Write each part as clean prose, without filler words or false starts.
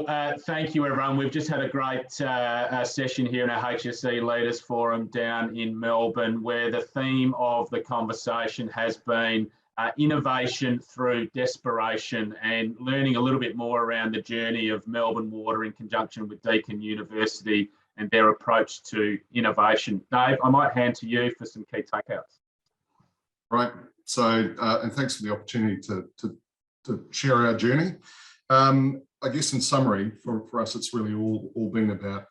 Well, thank you, everyone. We've just had a great session here in our HSE Leaders Forum down in Melbourne, where the theme of the conversation has been innovation through desperation, and learning a little bit more around the journey of Melbourne Water in conjunction with Deakin University and their approach to innovation. Dave, I might hand to you for some key takeouts. Right. So, and thanks for the opportunity to share our journey. I guess in summary, for us, it's really all been about,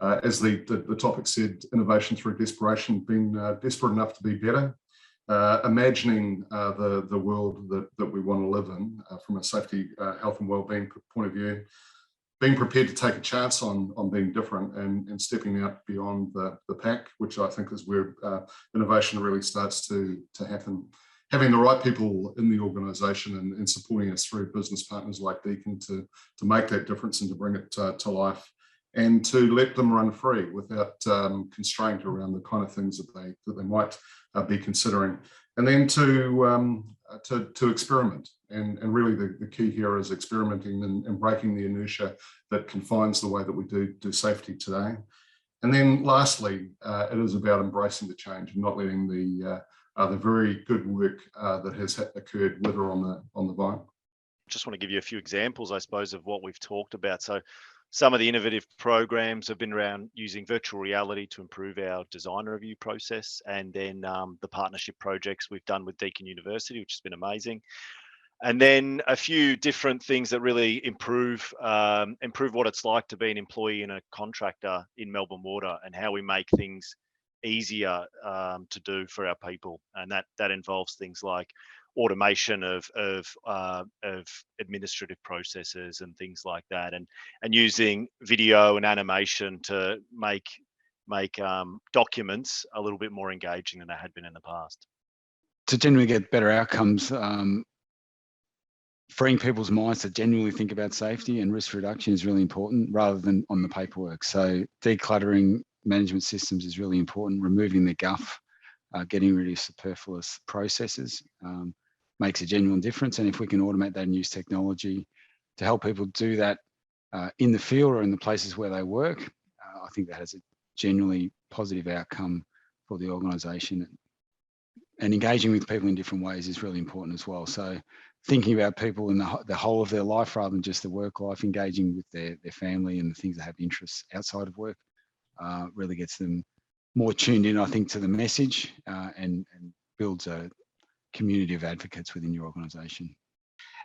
as the topic said, innovation through desperation, being desperate enough to be better, imagining the world that we want to live in from a safety, health and wellbeing point of view, being prepared to take a chance on being different and stepping out beyond the pack, which I think is where innovation really starts to happen. Having the right people in the organisation and supporting us through business partners like Deakin to make that difference and to bring it to life, and to let them run free without constraint around the kind of things that they might be considering, and then to experiment. And really the key here is experimenting and breaking the inertia that confines the way that we do safety today. And then lastly, it is about embracing the change and not letting the very good work that has occurred wither on the vine. Just want to give you a few examples, I suppose, of what we've talked about. So some of the innovative programs have been around using virtual reality to improve our design review process, and then the partnership projects we've done with Deakin University, which has been amazing. And then a few different things that really improve what it's like to be an employee and a contractor in Melbourne Water, and how we make things easier to do for our people. And that involves things like automation of administrative processes and things like that, and using video and animation to make documents a little bit more engaging than they had been in the past. To generally get better outcomes, freeing people's minds to genuinely think about safety and risk reduction is really important, rather than on the paperwork. So decluttering management systems is really important. Removing the guff, getting rid of superfluous processes makes a genuine difference. And if we can automate that and use technology to help people do that in the field or in the places where they work, I think that has a genuinely positive outcome for the organisation. And engaging with people in different ways is really important as well. So thinking about people in the whole of their life rather than just the work life, engaging with their family and the things that have interests outside of work really gets them more tuned in, I think, to the message and builds a community of advocates within your organisation.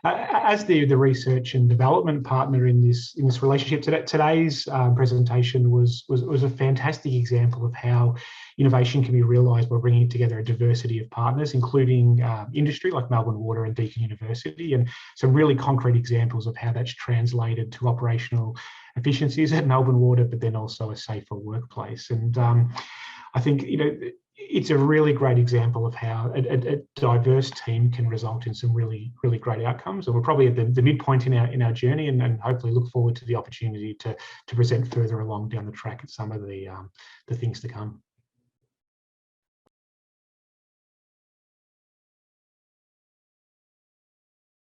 As the research and development partner in this relationship, today's presentation was a fantastic example of how innovation can be realised by bringing together a diversity of partners, including industry like Melbourne Water and Deakin University, and some really concrete examples of how that's translated to operational efficiencies at Melbourne Water, but then also a safer workplace. And I think, it's a really great example of how a diverse team can result in some really great outcomes. And we're probably at the midpoint in our journey, and hopefully look forward to the opportunity to present further along down the track at some of the things to come.